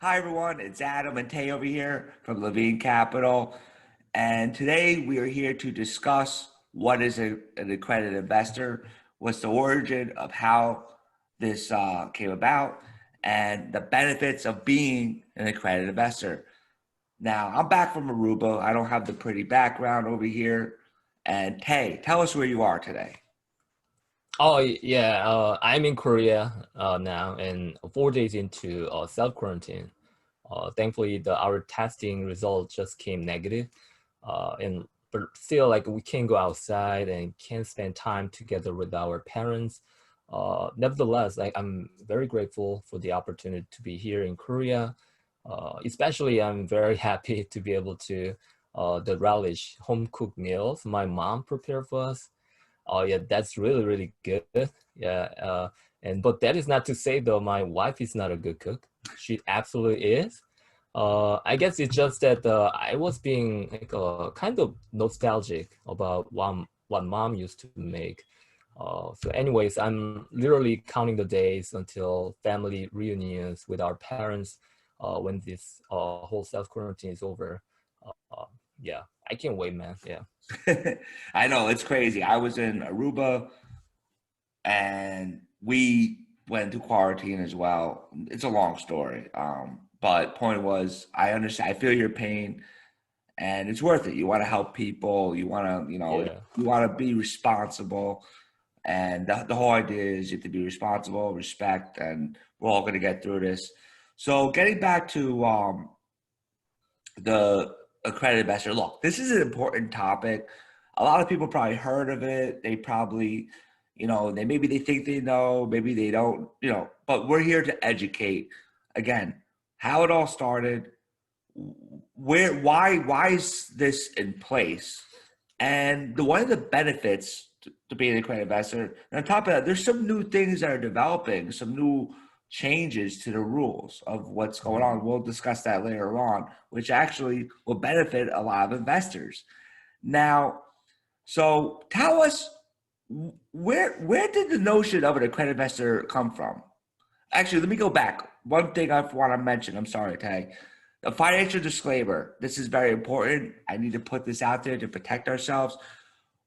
Hi everyone, it's Adam and Tei over here from Levine Capital. And today we are here to discuss what is an accredited investor, what's the origin of how this came about, and the benefits of being an accredited investor. Now, I'm back from Aruba. I don't have the pretty background over here. And Tei, tell us where you are today. Yeah, I'm in Korea now, and 4 days into self quarantine. Thankfully, our testing result just came negative, and but still, like we can't go outside and can't spend time together with our parents. Nevertheless, I'm very grateful for the opportunity to be here in Korea. Especially, I'm very happy to be able to the relish home cooked meals my mom prepared for us. Oh yeah, that's really, really good. Yeah, and but that is not to say though my wife is not a good cook. She absolutely is. I guess it's just that I was being like kind of nostalgic about what mom used to make. So anyways, I'm literally counting the days until family reunions with our parents when this whole self-quarantine is over. Uh, yeah, I can't wait, man. Yeah. I know it's crazy. I was in Aruba and we went to quarantine as well. It's a long story. But point was, I understand. I feel your pain, and it's worth it. You want to help people. You want to, Yeah. you want to be responsible. And the whole idea is you have to be responsible, respect, and we're all going to get through this. So, getting back to the accredited investor, look, this is an important topic. A lot of people probably heard of it. They probably, maybe they think they know, maybe they don't, but we're here to educate. Again, how it all started, why is this in place? And one of the benefits to being a accredited investor, and on top of that, there's some new things that are developing, some new changes to the rules of what's going Mhm. on. We'll discuss that later on, which actually will benefit a lot of investors. Now, so tell us where did the notion of an accredited investor come from? Actually, let me go back. One thing I want to mention, I'm sorry, Tay. The financial disclaimer. This is very important. I need to put this out there to protect ourselves.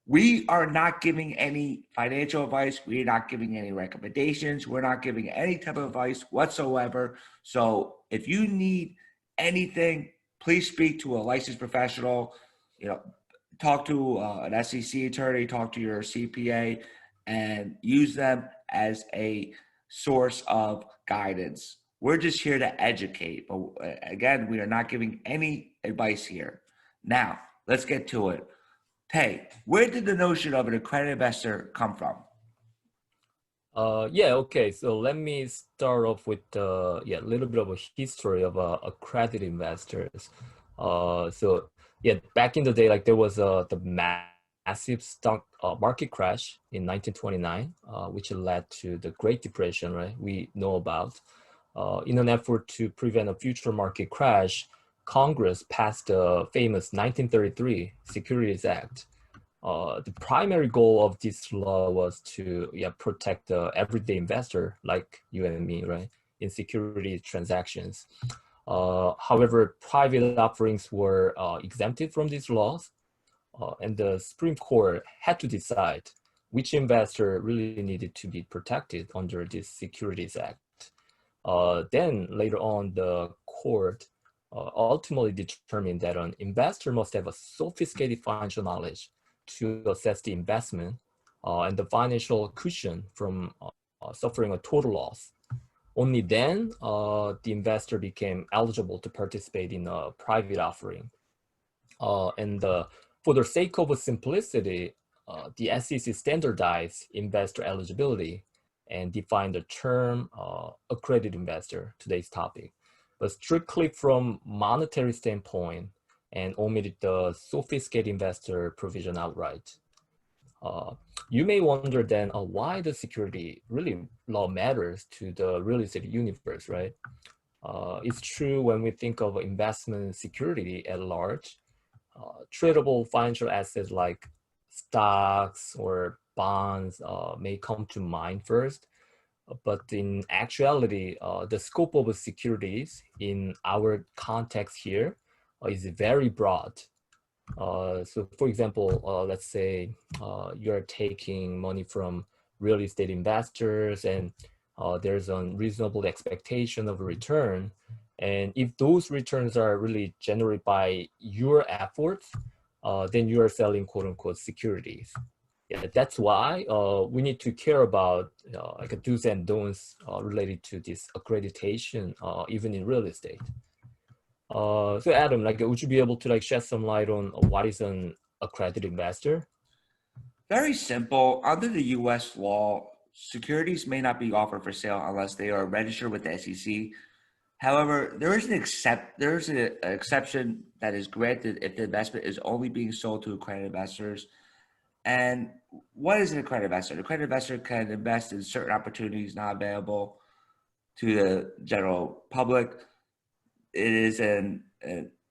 We are not giving any financial advice. We're not giving any recommendations. We're not giving any type of advice whatsoever. So if you need anything, please speak to a licensed professional. You know, talk to an SEC attorney, talk to your CPA, and use them as a source of guidance. We're just here to educate. But again, we are not giving any advice here. Now, let's get to it. Hey, where did the notion of an accredited investor come from? Yeah, okay. So let me start off with a little bit of a history of accredited investors. So yeah, back in the day, like there was the massive stock market crash in 1929, which led to the Great Depression, right? We know about. In an effort to prevent a future market crash, Congress passed the famous 1933 Securities Act. The primary goal of this law was to protect the everyday investor like you and me, right, in security transactions. However, private offerings were exempted from these laws, and the Supreme Court had to decide which investor really needed to be protected under this Securities Act. Then later on, the court ultimately determined that an investor must have a sophisticated financial knowledge to assess the investment and the financial cushion from suffering a total loss. Only then the investor became eligible to participate in a private offering. And for the sake of simplicity, the SEC standardized investor eligibility and defined the term accredited investor, today's topic, but strictly from monetary standpoint and omitted the sophisticated investor provision outright. Uh, you may wonder then why the security really law matters to the real estate universe, right? It's true when we think of investment security at large, tradable financial assets like stocks or bonds may come to mind first. but in actuality, the scope of securities in our context here is very broad. So for example, let's say you're taking money from real estate investors and there's a reasonable expectation of a return. And if those returns are really generated by your efforts, then you are selling quote unquote securities. Yeah, that's why we need to care about like a do's and don'ts related to this accreditation, even in real estate. So Adam, like, would you be able to like shed some light on what is an accredited investor? Very simple. Under the U.S. law, securities may not be offered for sale unless they are registered with the SEC. However, there is an exception that is granted if the investment is only being sold to accredited investors. And what is an accredited investor? An accredited investor can invest in certain opportunities not available to the general public. It is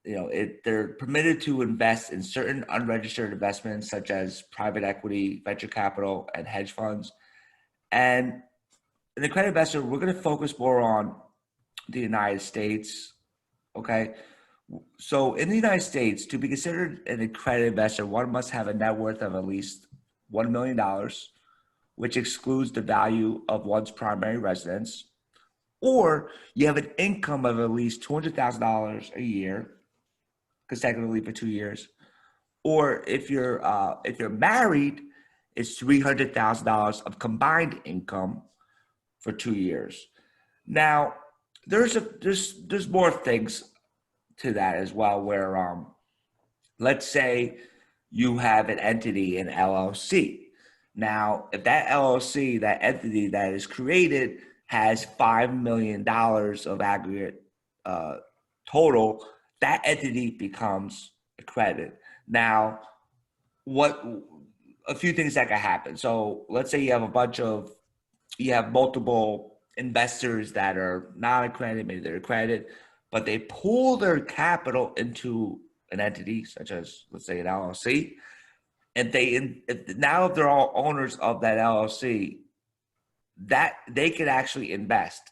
they're permitted to invest in certain unregistered investments such as private equity, venture capital, and hedge funds. And an accredited investor, we're going to focus more on the United States. Okay. So in the United States, to be considered an accredited investor, one must have a net worth of at least $1 million, which excludes the value of one's primary residence, or you have an income of at least $200,000 a year consecutively for 2 years, or if you're married, it's $300,000 of combined income for 2 years. Now, there's more things to that as well, where let's say you have an entity, an LLC. Now, if that LLC, that entity that is created, has $5 million of aggregate total, that entity becomes accredited. Now, a few things that can happen. So let's say you have multiple investors that are not accredited, maybe they're accredited, but they pool their capital into an entity such as, let's say, an LLC, and if they're all owners of that LLC, that they can actually invest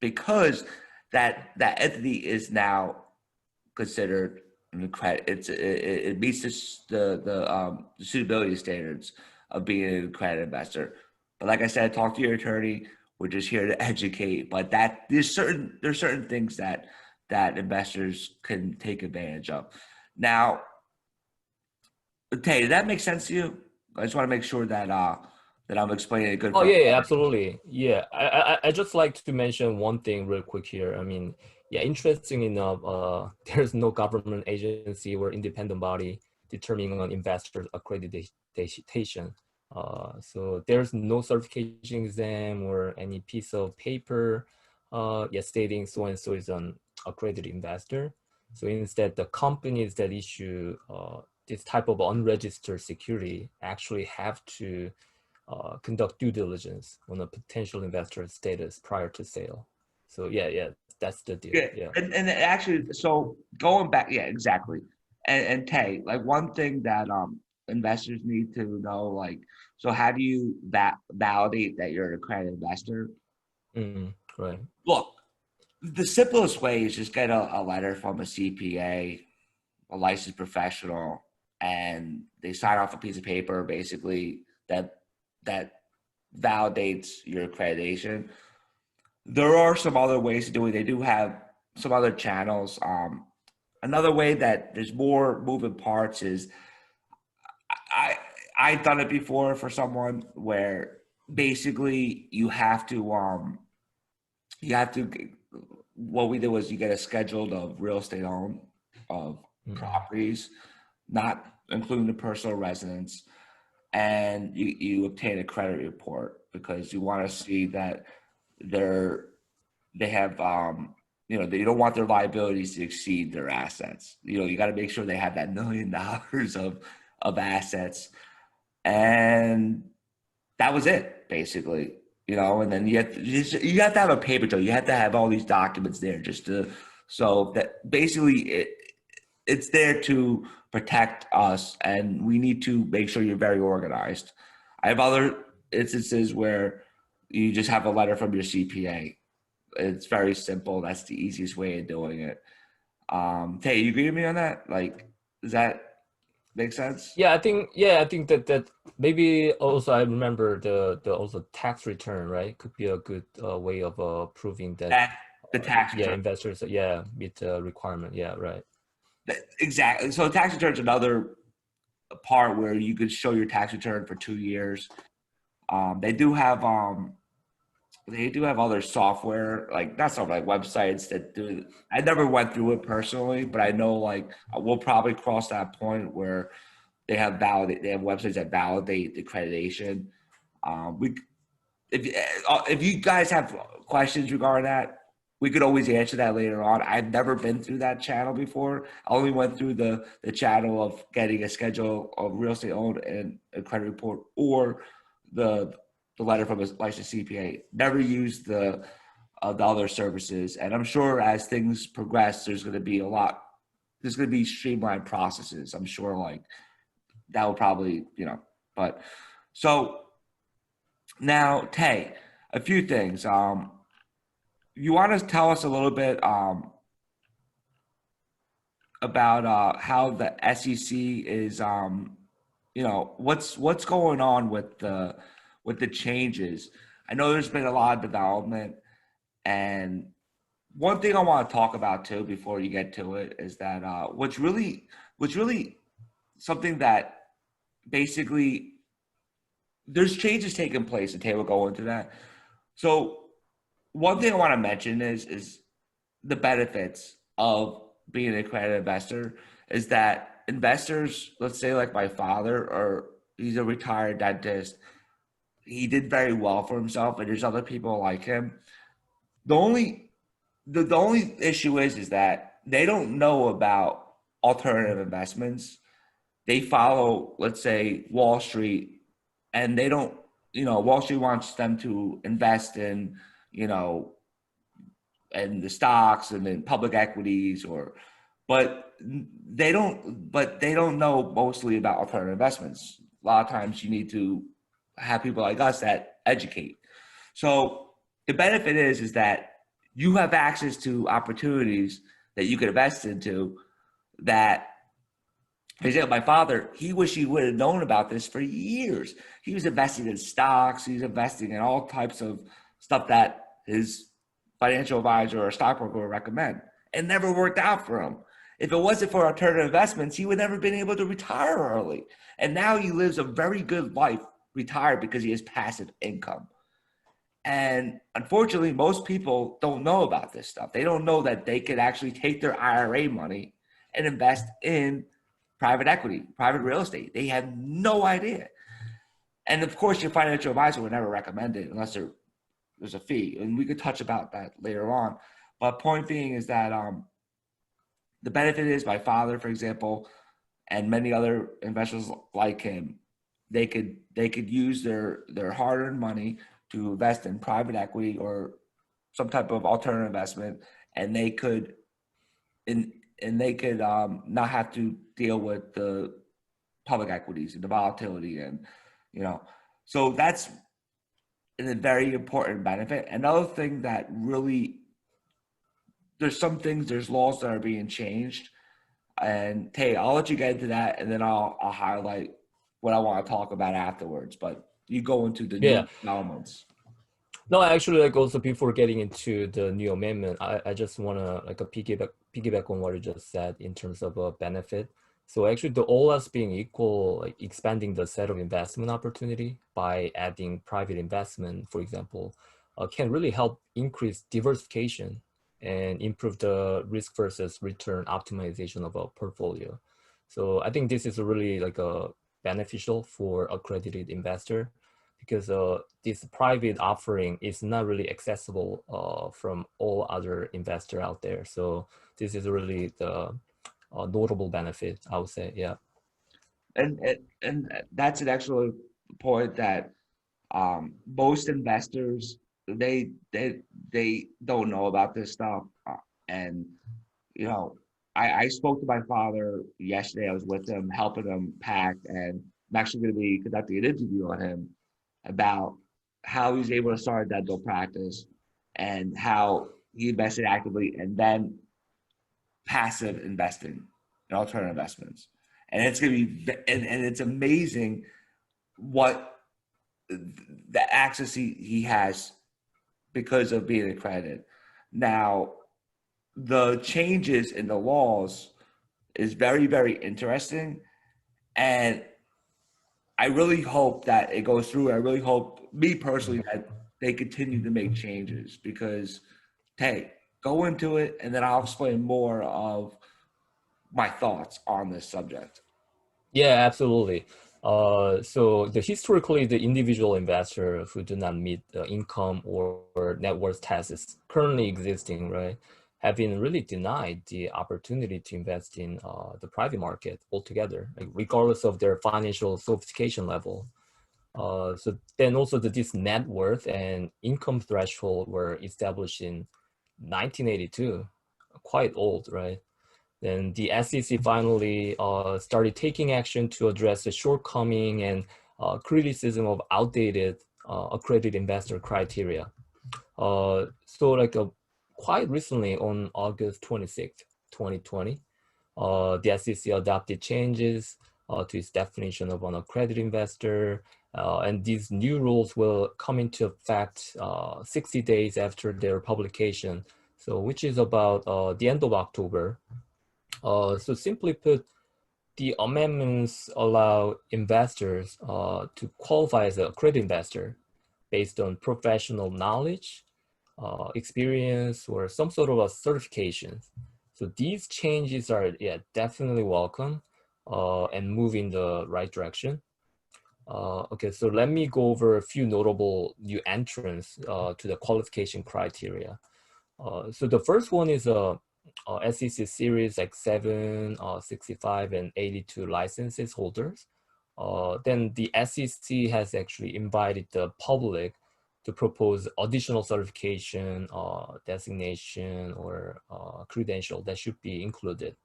because that entity is now considered an accredited. It meets the suitability standards of being an accredited investor. But like I said, talk to your attorney. We're just here to educate. But there's certain things that investors can take advantage of. Now, Tay, did that make sense to you? I just want to make sure that I'm explaining it good Oh for yeah, yeah, absolutely. Yeah, I just like to mention one thing real quick here. I mean, yeah, interesting enough, there's no government agency or independent body determining an investor's accreditation. So there's no certification exam or any piece of paper, stating so and so is an accredited investor. So instead, the companies that issue this type of unregistered security actually have to conduct due diligence on a potential investor status prior to sale. So yeah, that's the deal. Yeah. And actually, so going back, yeah, exactly. And Tay, like one thing that investors need to know, like, so how do you validate that you're an accredited investor? Right. Look, the simplest way is just get a letter from a CPA, a licensed professional, and they sign off a piece of paper basically that validates your accreditation. There are some other ways to do it. They do have some other channels. Another way that there's more moving parts is I've done it before for someone where basically what we did was you get a schedule of real estate owned of properties, not including the personal residence, and you obtain a credit report because you want to see that they have you don't want their liabilities to exceed their assets. You got to make sure they have that $1 million of assets, and that was it basically. And then you have to have a paper trail. You have to have all these documents there so that basically it's there to protect us, and we need to make sure you're very organized. I have other instances where you just have a letter from your CPA. It's very simple. That's the easiest way of doing it. Tay, you agree with me on that? Like, does that make sense? Yeah, I think that maybe also I remember the also tax return, right? Could be a good way of proving that That the tax yeah, return. investors meet the requirement. Yeah, right. Exactly. So tax return is another part where you could show your tax return for 2 years. They do have other software, like not software, like websites that do. I never went through it personally, but I know like we'll probably cross that point where they have websites that validate the accreditation. We if you guys have questions regarding that, we could always answer that later on. I've never been through that channel before. I only went through the channel of getting a schedule of real estate owned and a credit report, or the letter from a licensed CPA. Never used the other services. And I'm sure as things progress, there's going to be streamlined processes. I'm sure like that will probably, but so now, Tay, a few things. You want to tell us a little bit about how the SEC is, what's going on with the changes. I know there's been a lot of development, and one thing I want to talk about too before you get to it is that what's really something that basically there's changes taking place, and Tay will go into that. So one thing I want to mention is the benefits of being an accredited investor is that investors, let's say like my father, or he's a retired dentist, he did very well for himself, and there's other people like him. The only the only issue is that they don't know about alternative investments. They follow, let's say, Wall Street, and they don't, Wall Street wants them to invest in, you know, and the stocks and in public equities, but they don't know mostly about alternative investments. A lot of times you need to have people like us that educate. So the benefit is that you have access to opportunities that you could invest into that, for example, my father, he wished he would have known about this for years. He was investing in stocks, he was investing in all types of stuff that his financial advisor or stockbroker would recommend. It never worked out for him. If it wasn't for alternative investments, he would never been able to retire early. And now he lives a very good life retired because he has passive income. And unfortunately, most people don't know about this stuff. They don't know that they could actually take their IRA money and invest in private equity, private real estate. They have no idea. And of course, your financial advisor would never recommend it unless there's a fee. And we could touch about that later on. But point being is that the benefit is my father, for example, and many other investors like him, they could use their hard-earned money to invest in private equity or some type of alternative investment, and they could not have to deal with the public equities and the volatility, and so that's a very important benefit. Another thing that really, there's laws that are being changed, and Tay, I'll let you get into that, and then I'll highlight what I want to talk about afterwards. But you go into the Yeah. new developments. No, actually, like also before getting into the new amendment, I just want to like a piggyback on what you just said in terms of a benefit. So actually, the all else being equal, like expanding the set of investment opportunity by adding private investment, for example, can really help increase diversification and improve the risk versus return optimization of a portfolio. So I think this is really like a beneficial for accredited investor, because this private offering is not really accessible from all other investor out there. So this is really the notable benefit, I would say. Yeah. And that's an excellent point that most investors, they don't know about this stuff, and you know I spoke to my father yesterday. I was with him helping him pack, and I'm actually going to be conducting an interview on him about how he's able to start a dental practice and how he invested actively and then passive investing and alternative investments. And it's going to be, and it's amazing what the access he has because of being accredited. Now, the changes in the laws is very, very interesting. And I really hope that it goes through. I really hope, me personally, that they continue to make changes because, hey, go into it and then I'll explain more of my thoughts on this subject. Yeah, absolutely. So historically, the individual investor who do not meet the income or net worth tests currently existing, right, have been really denied the opportunity to invest in the private market altogether, like regardless of their financial sophistication level. So then also this net worth and income threshold were established in 1982, quite old, right? Then the SEC finally started taking action to address the shortcoming and criticism of outdated accredited investor criteria. So like quite recently on August 26th, 2020, the SEC adopted changes to its definition of an accredited investor. And these new rules will come into effect 60 days after their publication. So which is about the end of October. So simply put, the amendments allow investors to qualify as a accredited investor based on professional knowledge, experience, or some sort of a certification. So these changes are definitely welcome and move in the right direction. Okay, so let me go over a few notable new entrants to the qualification criteria. So the first one is a SEC Series like 7, 65, and 82 licenses holders. Then the SEC has actually invited the public to propose additional certification, designation, or credential that should be included.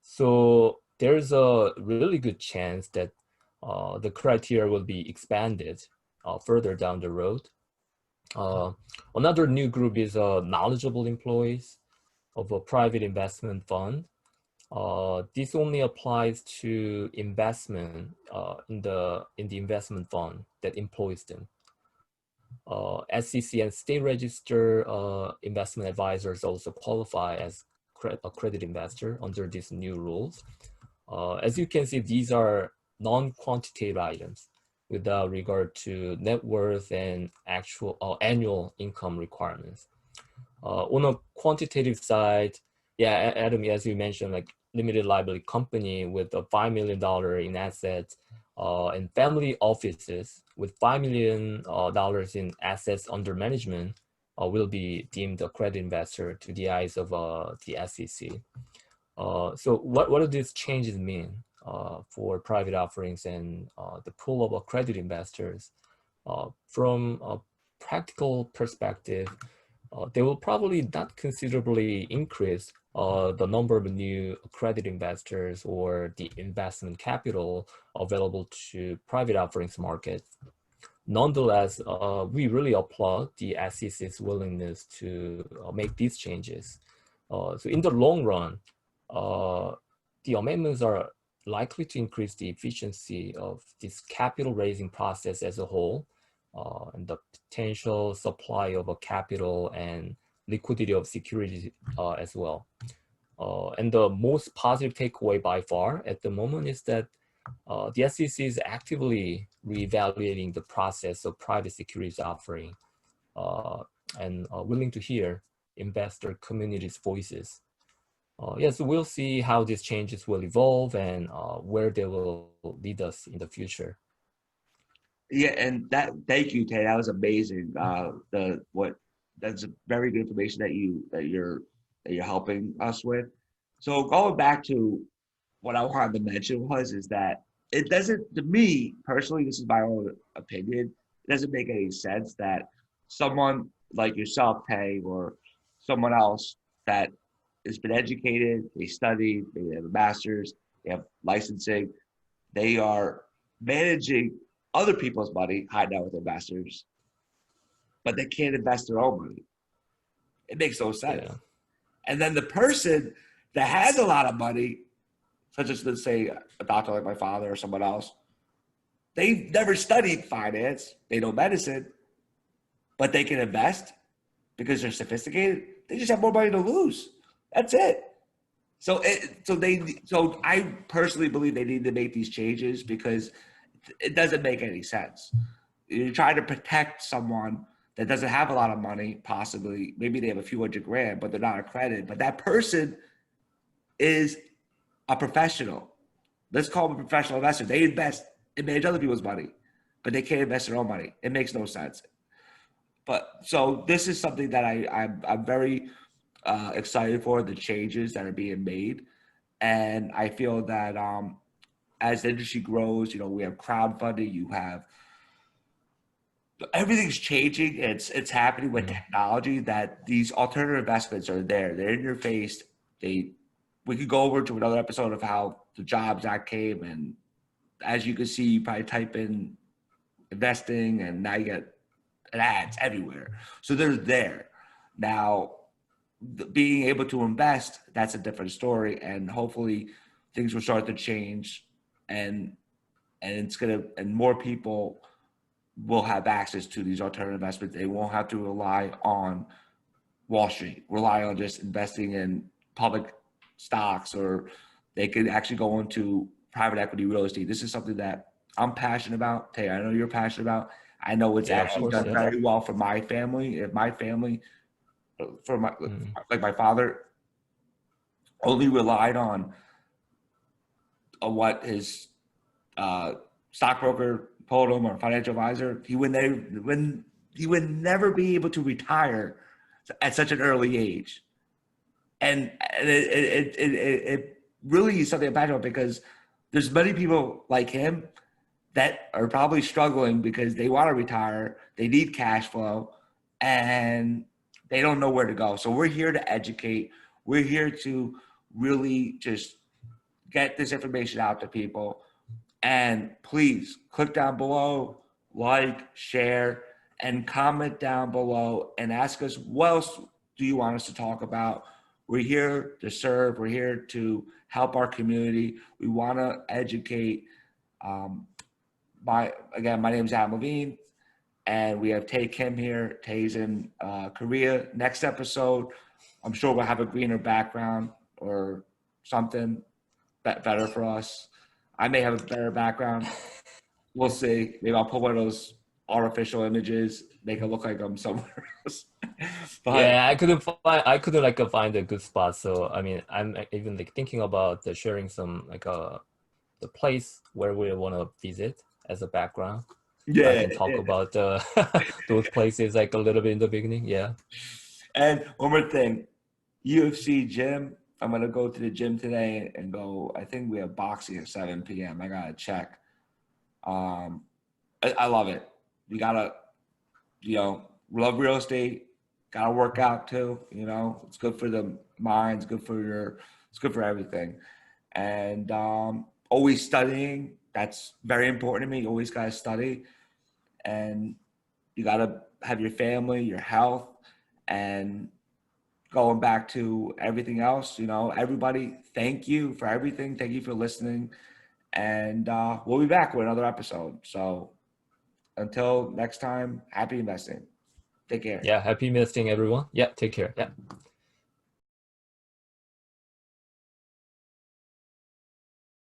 So there's a really good chance that the criteria will be expanded further down the road. Another new group is knowledgeable employees of a private investment fund. This only applies to investment in the investment fund that employs them. SEC and state register investment advisors also qualify as accredited investor under these new rules. As you can see, these are non-quantitative items without regard to net worth and actual annual income requirements. On a quantitative side, yeah, Adam, as you mentioned, like limited liability company with a $5 million in assets and family offices with $5 million in assets under management will be deemed accredited investor to the eyes of the SEC. So what do these changes mean for private offerings and the pool of accredited investors? From a practical perspective, they will probably not considerably increase the number of new accredited investors or the investment capital available to private offerings market. Nonetheless, we really applaud the SEC's willingness to make these changes. So in the long run, the amendments are likely to increase the efficiency of this capital raising process as a whole, and the potential supply of a capital and liquidity of securities as well. And the most positive takeaway by far at the moment is that the SEC is actively reevaluating the process of private securities offering and willing to hear investor community's voices. So we'll see how these changes will evolve and where they will lead us in the future. Yeah, and that thank you, Tay. That was amazing. That's very good information that you're helping us with. So going back to what I wanted to mention is that it doesn't, to me personally, this is my own opinion, it doesn't make any sense that someone like yourself, Tay, or someone else that has been educated, they studied, they have a master's, they have licensing, they are managing other people's money, high net worth investors, but they can't invest their own money. It makes no sense. Yeah. And then the person that has a lot of money, such as, let's say, a doctor like my father or someone else, they've never studied finance, they know medicine, but they can invest because they're sophisticated. They just have more money to lose. That's it. So I personally believe they need to make these changes because it doesn't make any sense. You're trying to protect someone that doesn't have a lot of money, possibly. Maybe they have a few hundred grand, but they're not accredited. But that person is a professional. Let's call them a professional investor. They invest and manage other people's money, but they can't invest their own money. It makes no sense. But so this is something that I'm very excited for, the changes that are being made. And I feel that as the industry grows, we have crowdfunding, you have everything's changing. It's happening with technology that these alternative investments are there. They're in your face. We could go over to another episode of how the Jobs Act came, and as you can see, you probably type in investing, and now you get ads everywhere. So they're there. Now, being able to invest, that's a different story, and hopefully things will start to change, and more people will have access to these alternative investments. They won't have to rely on Wall Street, rely on just investing in public stocks, or they could actually go into private equity real estate. This is something that I'm passionate about. Tay, I know you're passionate about. I know it's actually done very well for my family. If my family, like my father, only relied on what his stockbroker told him or financial advisor, he would never be able to retire at such an early age. And it really is something I'm passionate about, because there's many people like him that are probably struggling because they want to retire, they need cash flow, and they don't know where to go. So we're here to educate. We're here to really just get this information out to people. And please click down below, like, share, and comment down below and ask us, what else do you want us to talk about? We're here to serve. We're here to help our community. We want to educate. My name is Adam Levine, and we have Tei Kim here. Tei's in Korea. Next episode, I'm sure we'll have a greener background or something better for us. I may have a better background. We'll see. Maybe I'll put one of those artificial images, make it look like I'm somewhere else. But, yeah, I couldn't find a good spot. So I mean, I'm even thinking about sharing some the place where we want to visit as a background. Yeah, I can talk about those places a little bit in the beginning. Yeah. And one more thing, UFC gym. I'm gonna go to the gym today and go. I think we have boxing at 7 p.m. I gotta check. I love it. You gotta, love real estate. Gotta work out too. It's good for the mind. It's good for everything. And always studying. That's very important to me. You always gotta study, and you gotta have your family, your health, and going back to everything else, everybody, thank you for everything. Thank you for listening. And we'll be back with another episode. So until next time, happy investing. Take care. Yeah, happy investing, everyone. Yeah, take care. Yeah.